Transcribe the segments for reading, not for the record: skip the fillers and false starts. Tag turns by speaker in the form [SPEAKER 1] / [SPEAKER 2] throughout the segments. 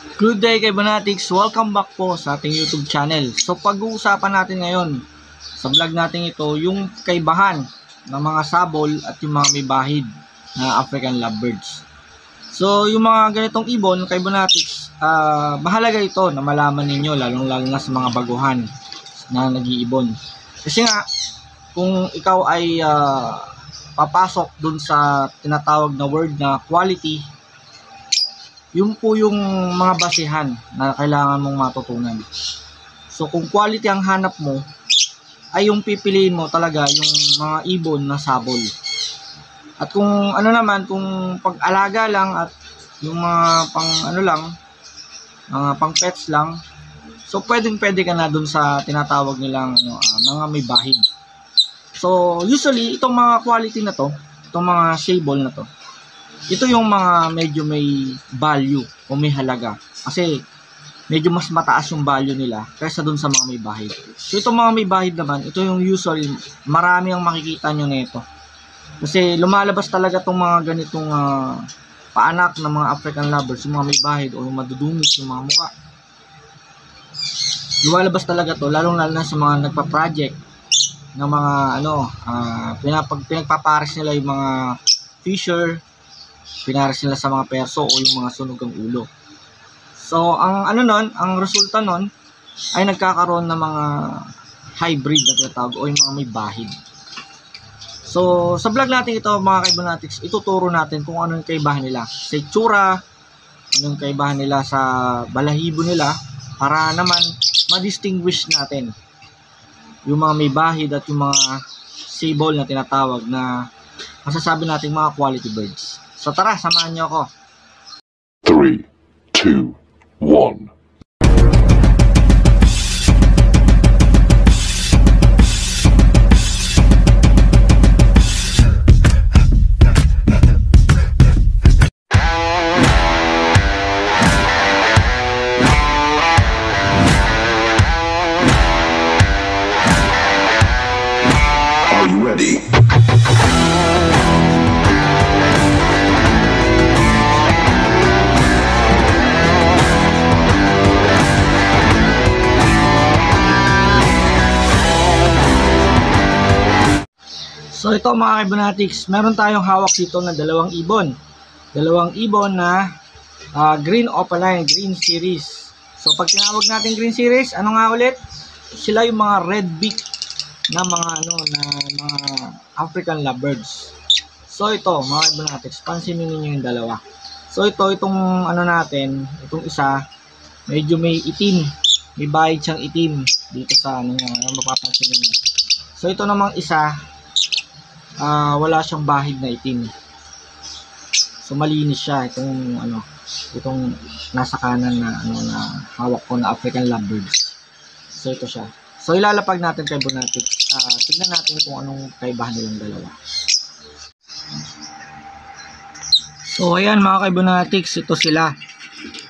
[SPEAKER 1] Good day kay Banatics, welcome back po sa ating YouTube channel. So pag-uusapan natin ngayon sa vlog natin ito yung kaibahan ng mga sabol at yung mga may bahid na African lovebirds. So yung mga ganitong ibon kay Banatics, mahalaga ito na malaman ninyo lalong-lalo na sa mga baguhan na nag-iibon. Kasi nga kung ikaw ay papasok dun sa tinatawag na word na quality, yun po yung mga basehan na kailangan mong matutunan. So kung quality ang hanap mo, ay yung pipiliin mo talaga yung mga ibon na sabol. At kung ano naman, kung pag-alaga lang at yung mga pang ano lang, mga pang pets lang, so pwede ka na dun sa tinatawag nilang mga may bahid. So usually itong mga quality na to, itong mga sable na to, ito yung mga medyo may value o may halaga. Kasi medyo mas mataas yung value nila kaysa dun sa mga may bahid. So itong mga may bahid naman, ito yung usually marami ang makikita nyo nito. Kasi lumalabas talaga itong mga ganitong paanak ng mga African lovers, yung mga may bahid o yung madudungis yung mga muka. Lumalabas talaga to, lalong lalo na sa mga nagpa-project ng mga pinagpapares nila yung mga fisher, pinares nila sa mga perso o yung mga sunog ang ulo. So ang ang resulta nun ay nagkakaroon ng mga hybrid na tinatawag o yung mga may bahid. So sa vlog natin ito mga kaibanatics, ituturo natin kung ano yung kaibahan nila sa itsura, ano yung kaibahan nila sa balahibo nila, para naman ma-distinguish natin yung mga may bahid at yung mga sable na tinatawag na masasabi natin mga quality birds. So tara, samahan niyo ako.
[SPEAKER 2] 3, 2, 1. Are you ready?
[SPEAKER 1] So ito mga kaibanatics, meron tayong hawak dito na dalawang ibon. Dalawang ibon na green opaline, green series. So pag tinawag natin green series, ano nga ulit? Sila yung mga red beak na mga mga African lovebirds. So ito mga kaibanatics, pansinin niyo yung dalawa. So itong natin, itong isa, medyo may itim. May bahid siyang itim dito sa mapapansin niyo. So ito namang isa, wala siyang bahid na itim. So malinis siya itong nasa kanan na na hawak ko na African lovebirds. So ito siya. So ilalapag natin kay Banatics. Tignan natin kung anong kaibahan nilang dalawa. So ayan mga kaibanatics, ito sila.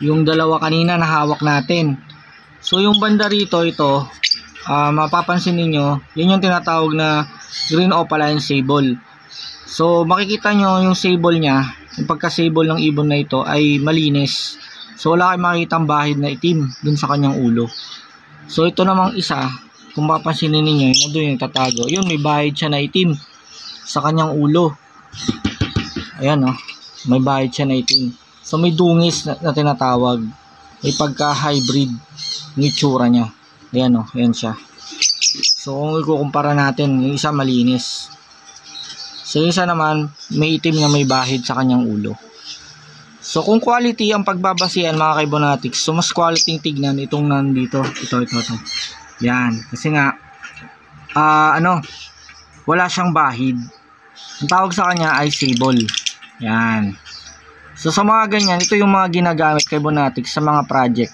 [SPEAKER 1] Yung dalawa kanina na hawak natin. So yung banda rito, ito mapapansin niyo, yun yung tinatawag na green opaline sable. So makikita nyo yung sable niya, yung pagka-sable ng ibon na ito ay malinis. So wala kayong makikitang bahid na itim dun sa kanyang ulo. So ito namang isa, kung mapapansinin niyo, yun doon yung tatago. Yun, may bahid siya na itim sa kanyang ulo. Ayan may bahid siya na itim. So may dungis na tinatawag. May pagka-hybrid ng itsura niya. Ayan ayan siya. So kung ikukumpara natin, yung isa malinis. So yung isa naman, may itim na may bahid sa kanyang ulo. So kung quality ang pagbabasihan mga kaibanatics, so mas quality tignan itong nandito. Ito. Yan. Kasi nga, wala siyang bahid. Ang tawag sa kanya ay sable. Yan. So sa mga ganyan, ito yung mga ginagamit kay Banatics sa mga project.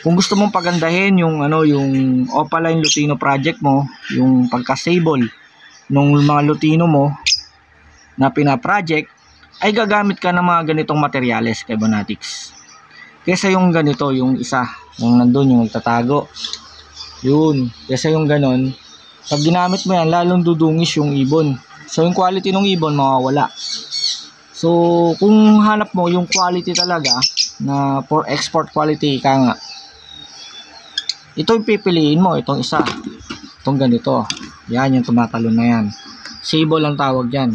[SPEAKER 1] Kung gusto mong pagandahin yung yung opaline lutino project mo, yung pagka-sable nung mga lutino mo na pina-project, ay gagamit ka ng mga ganitong materyales kay Banatics. Kesa yung ganito, yung isa, yung nandun, yung nagtatago. Yun, kesa yung ganon, pag ginamit mo yan, lalong dudungis yung ibon. So yung quality ng ibon mawawala. So kung hanap mo yung quality talaga, na for export quality ka nga. Ito yung pipiliin mo, itong isa. Itong ganito. Yan yung tumatalon na yan. Sable ang tawag yan.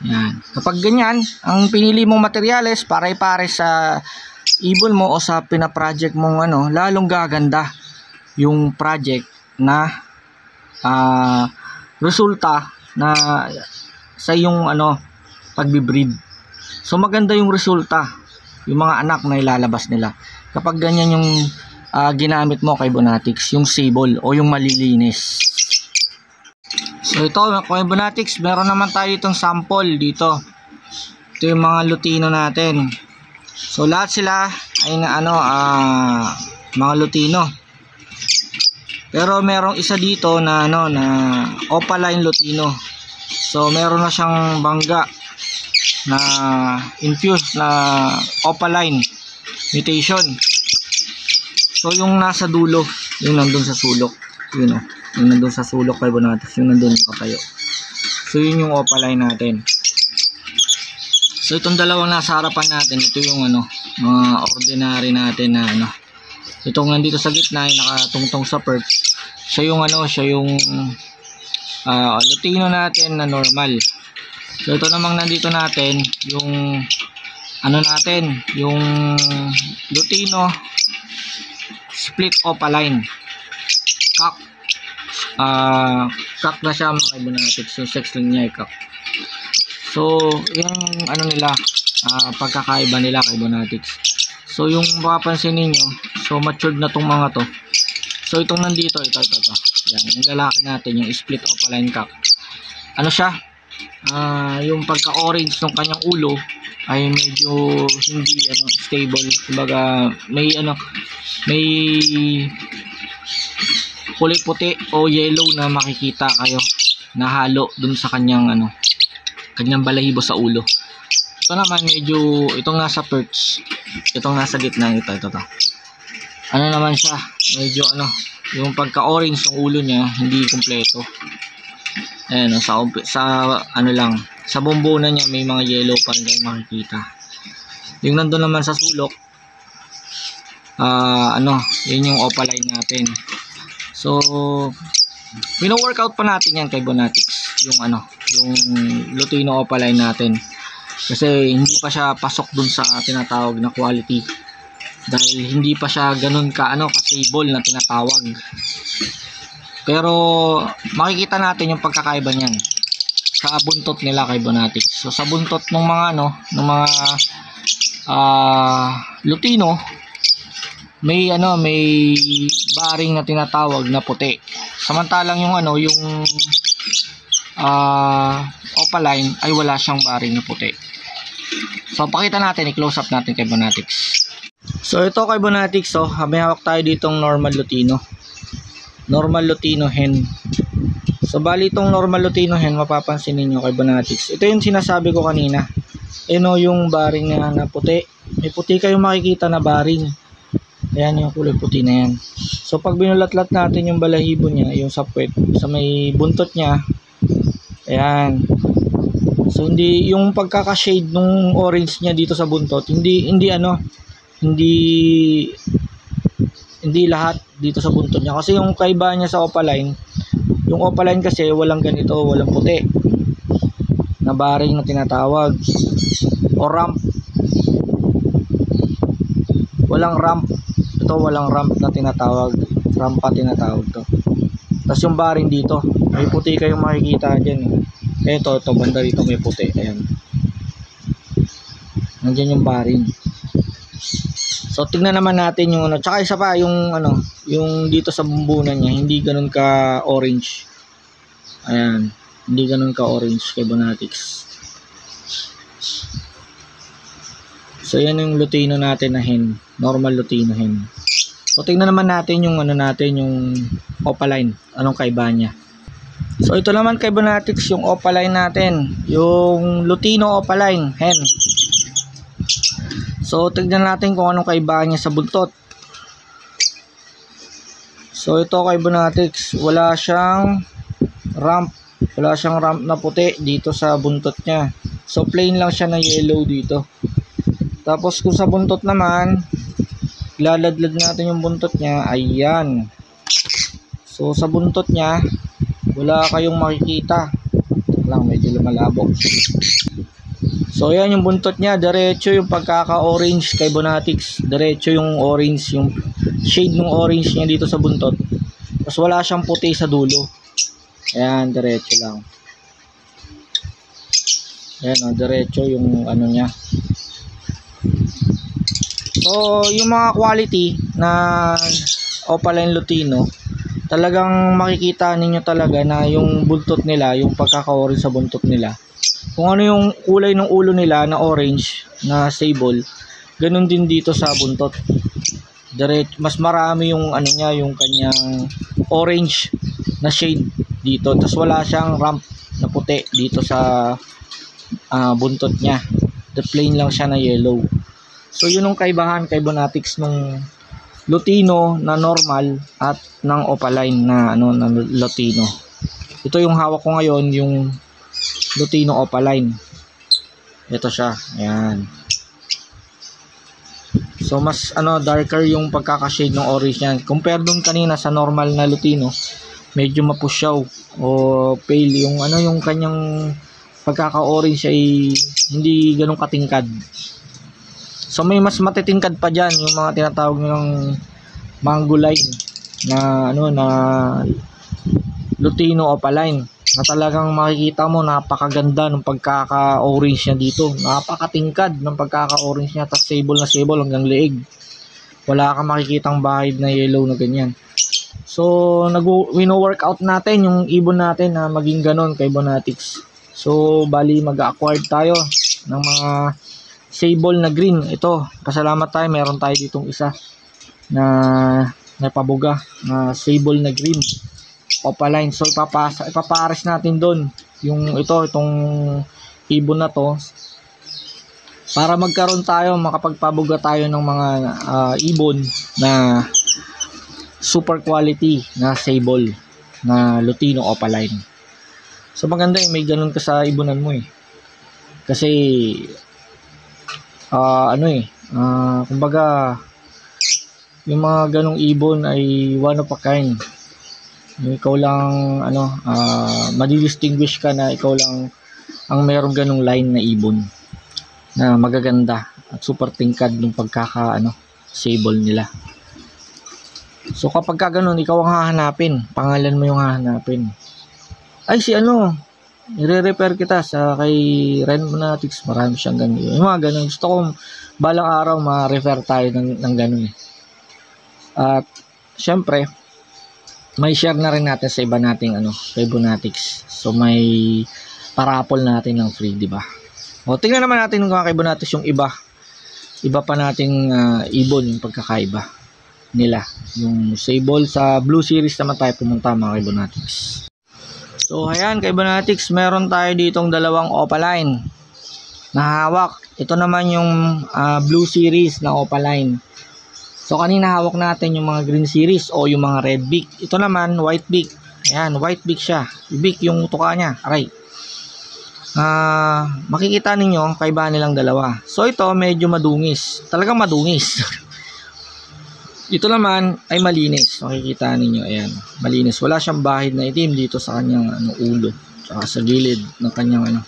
[SPEAKER 1] Yan. Kapag ganyan, ang pinili mong materyales pare-pare sa ibon mo o sa pina-project mong ano, lalong gaganda yung project na resulta na sa yung ano, pagbi-breed. So maganda yung resulta, yung mga anak na ilalabas nila. Kapag ganyan yung ginamit mo kay Bonatics, yung sable o yung malilinis. So ito, kay Bonatics, meron naman tayo itong sample dito. Ito yung mga Lutino natin. So lahat sila ay na ano, mga Lutino. Pero merong isa dito na ano, na Opaline Lutino. So meron na siyang bangga na infused na Opaline mutation. So yung nasa dulo, yung nandun sa sulok, yun o, yung nandun sa sulok kay Bonatics, yung nandun nakatayo. So yun yung Opaline natin. So itong dalawang nasa harapan natin, ito yung ano, mga ordinary natin na ano. Itong nandito sa gitna, yung nakatungtong sa perch, siya yung ano, siya yung Lutino natin na normal. So ito namang nandito natin, yung ano natin, yung Lutino split Opaline cock. Cock na siya mga Bonatics. So sex lang niya cock. So yung ano nila, pagkakaiba nila kay Bonatics. So yung mapapansin niyo, so matured na tong mga to. So itong nandito, ito. Yan, yung lalaki natin, yung split Opaline cock. Ano siya? Yung pagka-orange ng kanyang ulo ay medyo hindi ano, stable. Kumbaga may ano, may kulay puti o yellow na makikita kayo na halo dun sa kanyang ano, kanyang balahibo sa ulo. Ito naman medyo, itong nasa perch, itong nasa gitna, ito. Ano naman siya, medyo ano, yung pagka-orange ng ulo niya hindi kumpleto. Ayan, sa ano lang, sa bumbunan niya may mga yellow pa rin kayo makikita. Yung nandun naman sa sulok, ano, yun yung Opaline natin. So pino-workout pa natin yan kay Bonatics, yung ano, yung Lutino Opaline natin. Kasi hindi pa siya pasok dun sa tinatawag na quality. Dahil hindi pa siya ganun ka ano, ka-stable na tinatawag. Pero makikita natin yung pagkakaiba niyan sa buntot nila kay Bonatics. So sa buntot ng mga ano, ng mga Lutino, may ano, may baring na tinatawag na puti. Samantalang yung ano, yung Opaline ay wala siyang baring na puti. So pakita natin, i-close up natin kay Bonatics. So ito kay Bonatics, so may hawak tayo ditong normal Lutino. Normal Lutino hen. So bali itong normal Lutino hen, mapapansin niyo kay Bonatics. Ito yung sinasabi ko kanina. Yung baring na puti. May puti kayong makikita na baring. Ayan yung kulay puti na yan. So pag binulatlat natin yung balahibo niya, yung sa puwet, sa may buntot niya, ayan. So hindi yung pagkaka-shade nung orange niya dito sa buntot, hindi lahat dito sa buntot niya. Kasi yung kaiba niya sa Opaline, yung Opaline kasi walang ganito, walang puti na baring na tinatawag o ramp. Walang ramp. Ito walang ramp na tinatawag. Rampa tinatawag to. Tapos yung baring dito, may puti kayong makikita dyan. Ito banda dito may puti. Ayan. Nandiyan yung baring. So tingnan naman natin yung ano, tsaka isa pa yung ano, yung dito sa bumbunan niya, hindi ganoon ka orange. Ayan, hindi ganoon ka orange kay Bonatics. So yan yung Lutino natin na hen, normal Lutino hen. So tingnan naman natin yung ano natin, yung Opaline, anong kaiba niya. So ito naman kay Bonatics yung Opaline natin, yung Lutino Opaline hen. So tignan natin kung anong kaiba niya sa buntot. So ito kay Bonatics, wala siyang ramp na puti dito sa buntot niya. So plain lang siya na yellow dito. Tapos kung sa buntot naman, ilalaglag natin yung buntot niya. Ayan. So sa buntot niya, wala kayong makikita. Lang, medyo lumalabo. So ayan yung buntot niya, diretso yung pagkaka-orange kay Bonatics. Diretso yung orange, yung shade ng orange niya dito sa buntot. Tapos wala siyang puti sa dulo. Ayan, diretso lang. Ayan, diretso yung ano niya. So yung mga quality na Opaline Lutino, talagang makikita ninyo talaga na yung buntot nila, yung pagkaka-orange sa buntot nila, kung ano yung kulay ng ulo nila na orange na sable, ganun din dito sa buntot. Direct, mas marami yung ano niya, yung kanyang orange na shade dito. Tapos wala siyang rump na puti dito sa buntot niya. The plain lang siya na yellow. So yun yung kaibahan kay Bonatics nung Lutino na normal at ng Opaline na ano na Lutino. Ito yung hawak ko ngayon, yung Lutino Opaline. Ito siya. Ayan. So mas ano darker yung pagkaka-shade ng orange niyan. Compare dun kanina sa normal na Lutino, medyo mapusyaw o pale yung ano yung kanyang pagkaka-orange ay hindi ganun katingkad. So may mas matitingkad pa diyan yung mga tinatawag nilang Mangoline na ano na Lutino Opaline. Na talagang makikita mo napakaganda ng pagkaka-orange niya dito. Napakatingkad ng pagkaka-orange niya, tapos sable na sable hanggang leeg. Wala kang makikitang bahid na yellow na ganyan. So wino-workout natin yung ibon natin na maging ganon kay Bonatics. So bali mag-acquire tayo ng mga sable na green. Ito, pasalamat tayo, meron tayo ditong isa na napabuga na sable na green Opaline. So ipapares natin doon yung itong ibon na to para magkaroon tayo, makapagpabuga tayo ng mga ibon na super quality na sable na Lutino Opaline. So maganda may ganun ka sa ibonan mo kasi kumbaga yung mga ganong ibon ay one of a kind. Ikaw lang madidistinguish ka na ikaw lang ang mayroong ganong line na ibon na magaganda at super tingkad ng pagkaka sable nila. So kapag ka ganun, ikaw ang hahanapin, pangalan mo yung hahanapin. Ay si i-repair kita sa kay Ren Bonatics, marami siyang ganun. Yung mga ganun, gusto kong balang araw ma-refer tayo ng ganun At syempre may share na rin natin sa iba nating kay Bonatics. So may parapol natin ng free, di ba? O tingnan naman natin kung kay Bonatics yung iba pa nating ibon, yung pagkakaiba nila. Yung sable sa Blue Series naman tayo pumunta mga kay Bonatics. So ayan kay Bonatics, meron tayo ditong dalawang Opaline na hawak. Ito naman yung Blue Series na Opaline. So kanina hawak natin yung mga Green Series o yung mga Red Beak. Ito naman White Beak. Ayan, White Beak siya. Beak yung tuka niya. Aray. Makikita ninyo kaibahan nilang dalawa. So ito medyo madungis. Talagang madungis. Ito naman ay malinis. Makikita ninyo, ayan, malinis. Wala siyang bahid na itim dito sa kanyang ulo, saka sa gilid ng kanyang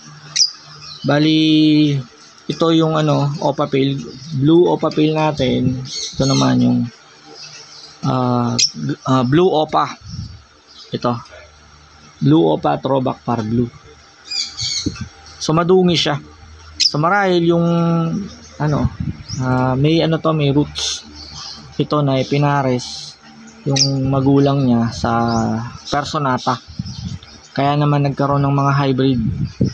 [SPEAKER 1] Bali, ito yung Opapil, Blue Opapil natin. Ito naman yung Blue Opa. Ito. Blue Opa Throwback Par Blue. So madungi siya. So marahil yung may roots. Ito na pinares yung magulang niya sa Personata. Kaya naman nagkaroon ng mga hybrid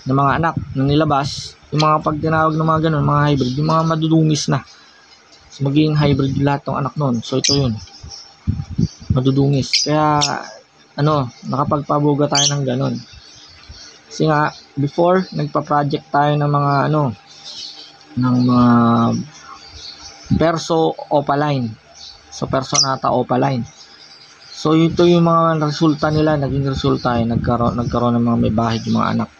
[SPEAKER 1] ng mga anak na nilabas. Yung mga pag tinawag ng mga ganun, mga hybrid, yung mga madudungis na. So magiging hybrid lahat ng anak nun. So ito yun. Madudungis. Kaya nakapagpabuga tayo ng ganun. Kasi nga before nagpa-project tayo ng mga ng mga Perso Opaline. So Personata Opaline. So ito yung mga resulta nila, naging resulta ay nagkaroon ng mga may bahid yung mga anak.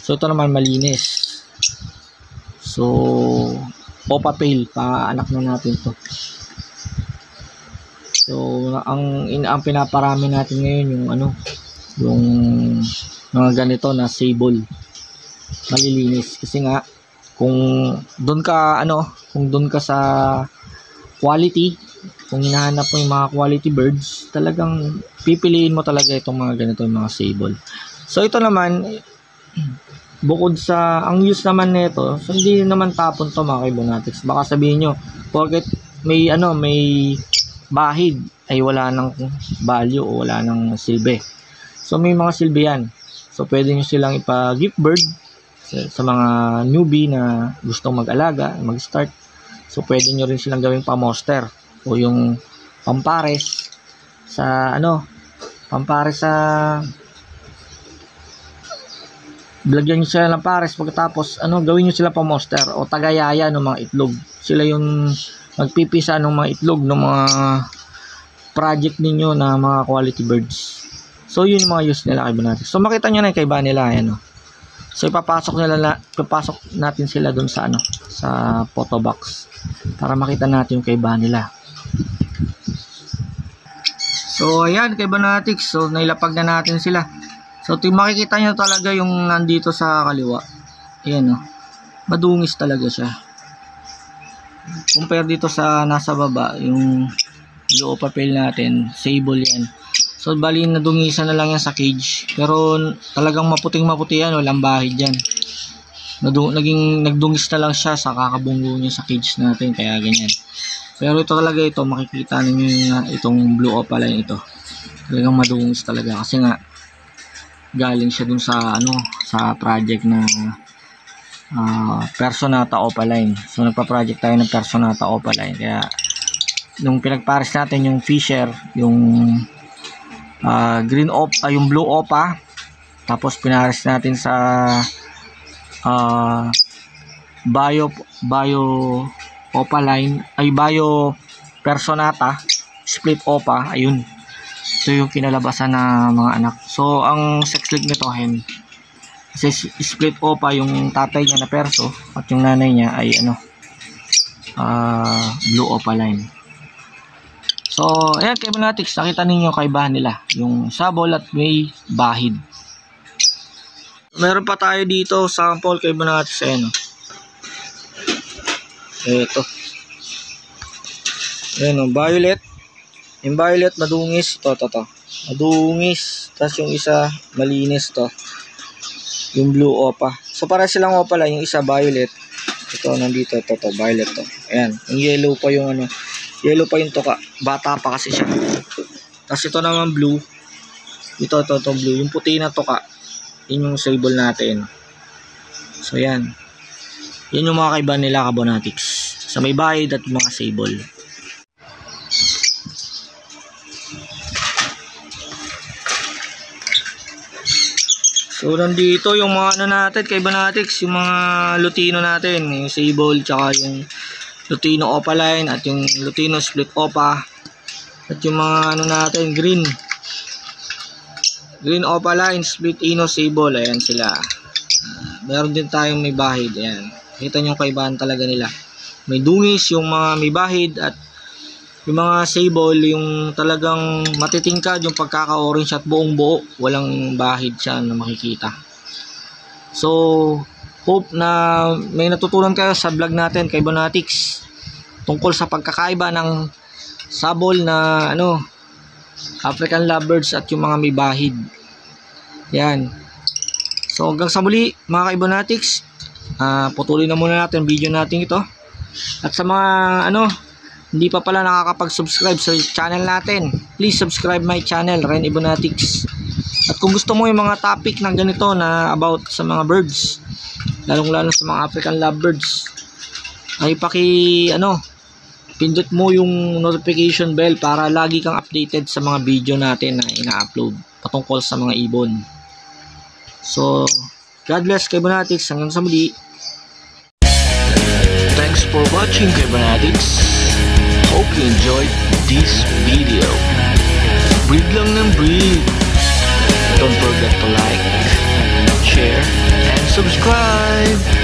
[SPEAKER 1] So ito naman malinis. So Opa Pale, paanak na natin to. So ang pinaparami natin ngayon yung yung mga ganito na sable, malilinis. Kasi nga kung doon ka sa quality, kung hinahanap mo yung mga quality birds, talagang pipiliin mo talaga itong mga ganito, yung mga sable. So ito naman, bukod sa ang use naman nito, so hindi naman tapon to mga Kibonatics. Baka sabihin nyo, porket may bahid ay wala nang value o wala nang silbi. So may mga silbi yan. So pwede nyo silang ipa-gift bird sa mga newbie na gustong mag-alaga, mag-start. So pwede nyo rin silang gawing pa-monster o yung pampares sa lagyan nyo sila ng pares, pagkatapos gawin nyo sila pa-monster o tagayaya ng mga itlog. Sila yung magpipisa ng mga itlog ng mga project ninyo na mga quality birds. So yun yung mga use nila Kibonatics. So makita nyo na yung kaiba nila, So ipapasok natin sila dun sa sa photo box para makita natin yung kaiba nila. So ayan Kibonatics, so nailapag na natin sila. So makikita nyo talaga yung nandito sa kaliwa. Ayan madungis talaga siya. Compare dito sa nasa baba, yung blue Opa Pale natin, sable yan. So bali nadungisan na lang yan sa cage. Pero talagang maputing-maputi yan, walang bahid yan. Nagdungis na lang siya sa kakabunggo niya sa cage natin, kaya ganyan. Pero ito talaga, makikita ninyo itong blue opaline ito. Talagang madungis talaga kasi nga galing siya dun sa sa project na Personata Opaline. So nagpa-project tayo ng Personata Opaline, kaya nung pinagpares natin yung Fisher, yung yung blue opa, tapos pinares natin sa bio opaline, bio Personata split opa. Ayun, ito yung kinalabasan na mga anak. So ang sex link nito hen, kasi split opa yung tatay niya na perso at yung nanay niya ay blue opaline. So ayan Kibonatics, nakita ninyo kaibahan nila yung sabol at may bahid. Meron pa tayo dito sample Kibonatics, ito violet. Yung violet madungis, to madungis, tapos yung isa malinis, to yung blue opa. So para silang opala, yung isa violet, ito nandito, to violet to. Ayan, yung yellow pa yung yellow pa yung toka, bata pa kasi siya. Tapos ito naman blue, ito blue, yung puti na toka, yun yung sable natin. So yan yung mga kaiba nila Kibonatics, sa may bahid at mga sable. So nandito yung mga natin Kibonatics, yung mga Lutino natin, yung sable tsaka yung Lutino Opaline at yung Lutino Split Opa at yung mga natin green Opaline Split Ino Sable. Ayan sila. Meron din tayong may bahid. Ayan, kita nyo kaibahan talaga nila. May dungis yung mga may bahid, at yung mga sable yung talagang matitingkad yung pagkaka-orange at buong buo, walang bahid siya na makikita. So hope na may natutunan kayo sa vlog natin Kibonatics tungkol sa pagkakaiba ng sabol na African lovebirds at yung mga may bahid. Yan. So hanggang sa muli mga Kibonatics, patuloy na muna natin video natin ito. At sa mga hindi pa pala nakakapag-subscribe sa channel natin, please subscribe my channel, Ren Ibonatics. At kung gusto mo yung mga topic na ganito na about sa mga birds, lalong-lalo sa mga African lovebirds, ay pindot mo yung notification bell para lagi kang updated sa mga video natin na ina-upload patungkol sa mga ibon. So, God bless Kibonatics, hanggang sa muli.
[SPEAKER 3] Thanks for watching Kibonatics. Hope you enjoyed this video. Breathe lang ng breathe. Don't forget to like, share, and subscribe.